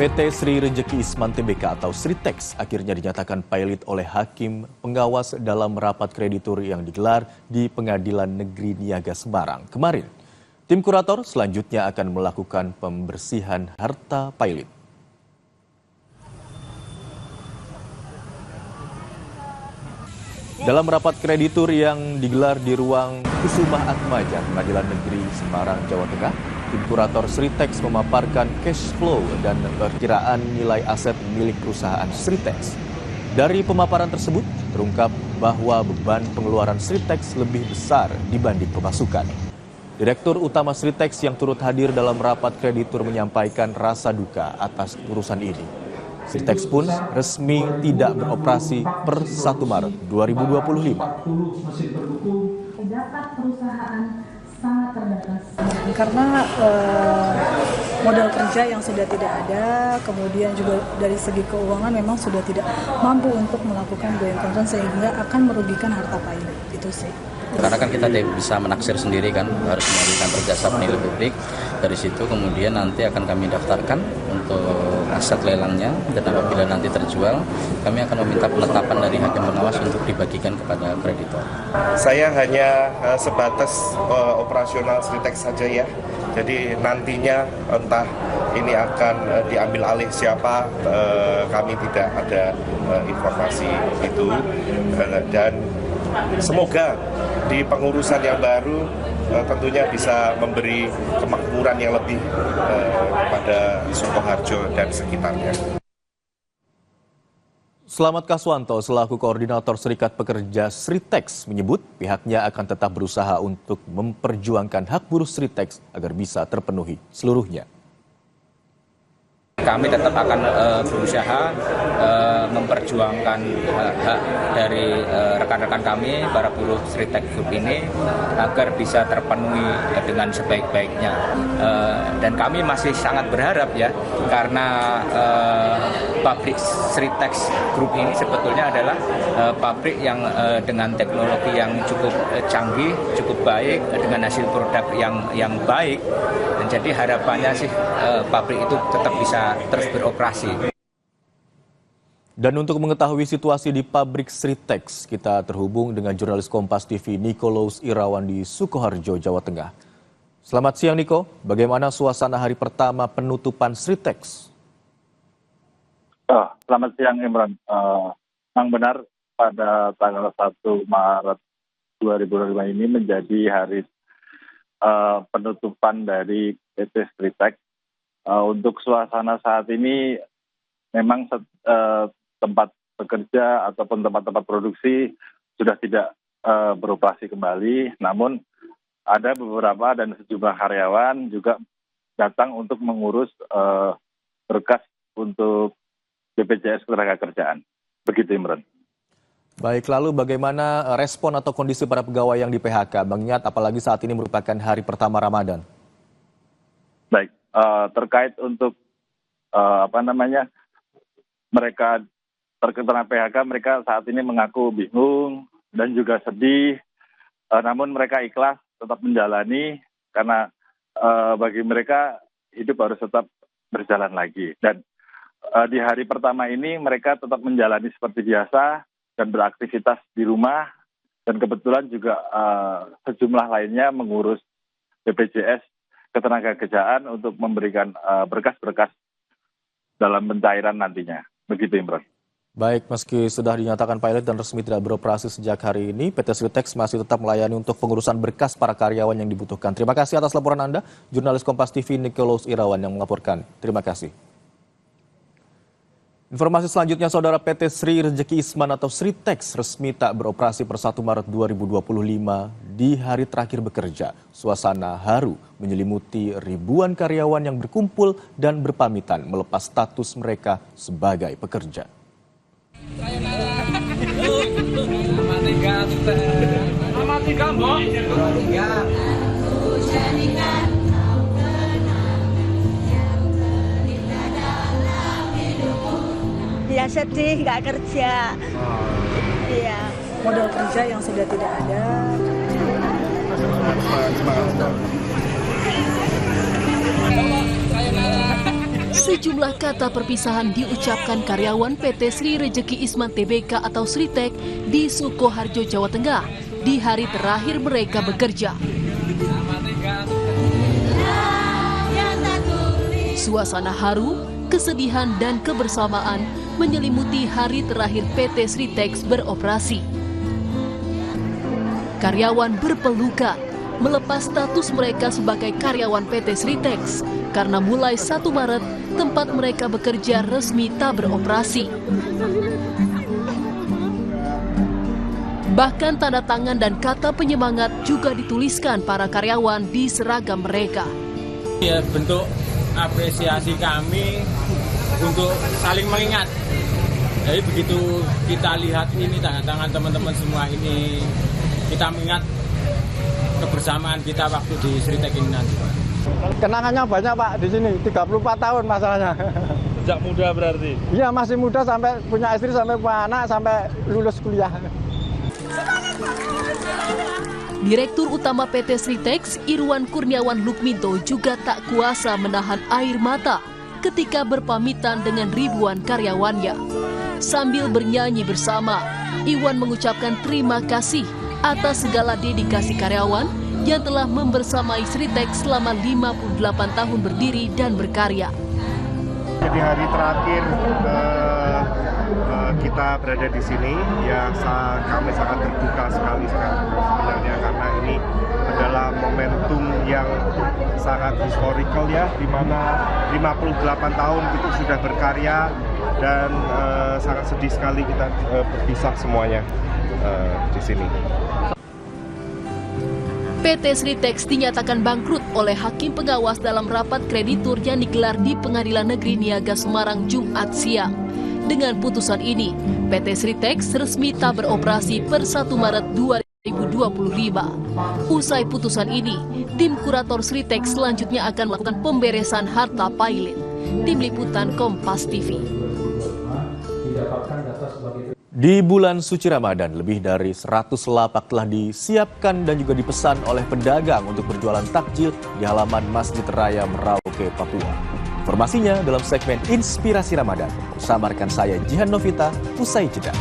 PT Sri Rejeki Isman Tbk atau Sritex akhirnya dinyatakan pilot oleh Hakim Pengawas dalam rapat kreditur yang digelar di Pengadilan Negeri Niaga Semarang kemarin. Tim kurator selanjutnya akan melakukan pembersihan harta pilot. Dalam rapat kreditur yang digelar di ruang Kusuma Atmaja, Pengadilan Negeri Semarang, Jawa Tengah, tim kurator Sritex memaparkan cash flow dan perkiraan nilai aset milik perusahaan Sritex. Dari pemaparan tersebut, terungkap bahwa beban pengeluaran Sritex lebih besar dibanding pemasukan. Direktur Utama Sritex yang turut hadir dalam rapat kreditur menyampaikan rasa duka atas urusan ini. Sritex pun resmi tidak beroperasi per 1 Maret 2025. Dapat perusahaan sangat terbatas. Karena modal kerja yang sudah tidak ada, kemudian juga dari segi keuangan memang sudah tidak mampu untuk melakukan going concern sehingga akan merugikan harta pilot. Itu sih. Karena kan kita tidak bisa menaksir sendiri kan, harus memberikan berjasa penilai publik. Dari situ kemudian nanti akan kami daftarkan untuk aset lelangnya, dan apabila nanti terjual, kami akan meminta penetapan dari Hakim Pengawas untuk dibagikan kepada kreditor. Saya hanya sebatas operasional Sritex saja ya. Jadi nantinya entah ini akan diambil alih siapa, kami tidak ada informasi itu, dan semoga di pengurusan yang baru tentunya bisa memberi kemakmuran yang lebih kepada Sukoharjo dan sekitarnya. Selamat Kaswanto selaku Koordinator Serikat Pekerja Sritex menyebut pihaknya akan tetap berusaha untuk memperjuangkan hak buruh Sritex agar bisa terpenuhi seluruhnya. Kami tetap akan berusaha memperjuangkan hak dari rekan-rekan kami, para buruh Sritex Group ini, agar bisa terpenuhi dengan sebaik-baiknya. Dan kami masih sangat berharap ya, karena pabrik Sritex Group ini sebetulnya adalah pabrik yang dengan teknologi yang cukup canggih, cukup baik, dengan hasil produk yang baik. Dan jadi harapannya sih pabrik itu tetap bisa terus beroperasi. Dan untuk mengetahui situasi di pabrik Sritex, kita terhubung dengan jurnalis Kompas TV Nikolaus Irawan di Sukoharjo, Jawa Tengah. Selamat siang Niko, bagaimana suasana hari pertama penutupan Sritex? Selamat siang Imran. Yang benar pada tanggal 1 Maret 2025 ini menjadi hari penutupan dari PT Sritex. Untuk suasana saat ini memang tempat bekerja ataupun tempat-tempat produksi sudah tidak beroperasi kembali, namun ada beberapa dan sejumlah karyawan juga datang untuk mengurus berkas untuk BPJS Ketenagakerjaan. Begitu Imran. Baik, lalu bagaimana respon atau kondisi para pegawai yang di PHK, mengingat apalagi saat ini merupakan hari pertama Ramadan? Baik, terkait untuk mereka terkena PHK, mereka saat ini mengaku bingung dan juga sedih, namun mereka ikhlas tetap menjalani karena bagi mereka hidup harus tetap berjalan lagi. Dan di hari pertama ini mereka tetap menjalani seperti biasa dan beraktivitas di rumah, dan kebetulan juga sejumlah lainnya mengurus BPJS Ketenagakerjaan untuk memberikan berkas-berkas dalam pencairan nantinya. Begitu Imran. Baik, meski sudah dinyatakan pilot dan resmi tidak beroperasi sejak hari ini, PT Sritex masih tetap melayani untuk pengurusan berkas para karyawan yang dibutuhkan. Terima kasih atas laporan Anda, jurnalis Kompas TV Nikolaus Irawan yang melaporkan. Terima kasih. Informasi selanjutnya, Saudara, PT Sri Rejeki Isman atau Sritex resmi tak beroperasi per 1 Maret 2025 di hari terakhir bekerja. Suasana haru menyelimuti ribuan karyawan yang berkumpul dan berpamitan melepas status mereka sebagai pekerja. Ya sedih, nggak kerja. Iya. Modal kerja yang sudah tidak ada. Sejumlah kata perpisahan diucapkan karyawan PT Sri Rejeki Isman Tbk atau Sritek di Sukoharjo, Jawa Tengah di hari terakhir mereka bekerja. Suasana haru, kesedihan dan kebersamaan menyelimuti hari terakhir PT Sritek beroperasi. Karyawan berpelukan melepas status mereka sebagai karyawan PT Sritek karena mulai 1 Maret tempat mereka bekerja resmi tak beroperasi. Bahkan tanda tangan dan kata penyemangat juga dituliskan para karyawan di seragam mereka. Ya, bentuk apresiasi kami untuk saling mengingat. Jadi begitu kita lihat ini tanda tangan teman-teman semua ini, kita mengingat kebersamaan kita waktu di Sritek ini nanti. Kenangannya banyak Pak di sini, 34 tahun masalahnya. Sejak muda berarti? Iya, masih muda sampai punya istri, sampai punya anak, sampai lulus kuliah. Direktur Utama PT Sritek, Irwan Kurniawan Lukminto juga tak kuasa menahan air mata ketika berpamitan dengan ribuan karyawannya. Sambil bernyanyi bersama, Iwan mengucapkan terima kasih atas segala dedikasi karyawan yang telah membersamai Sritek selama 58 tahun berdiri dan berkarya. Jadi hari terakhir kita berada di sini, ya kami sangat terbuka sekali sebenarnya karena ini adalah momentum yang sangat historical ya, di mana 58 tahun kita sudah berkarya dan sangat sedih sekali kita berpisah semuanya di sini. PT Sritek dinyatakan bangkrut oleh Hakim Pengawas dalam rapat kreditur yang digelar di Pengadilan Negeri Niaga Semarang Jumat siang. Dengan putusan ini, PT Sritek resmi tak beroperasi per 1 Maret 2025. Usai putusan ini, tim kurator Sritek selanjutnya akan melakukan pemberesan harta pilot. Tim Liputan Kompas TV. Di bulan suci Ramadan, lebih dari 100 lapak telah disiapkan dan juga dipesan oleh pedagang untuk berjualan takjil di halaman Masjid Raya Merauke, Papua. Informasinya dalam segmen Inspirasi Ramadan. Bersama rekan saya Jihan Novita, usai jeda.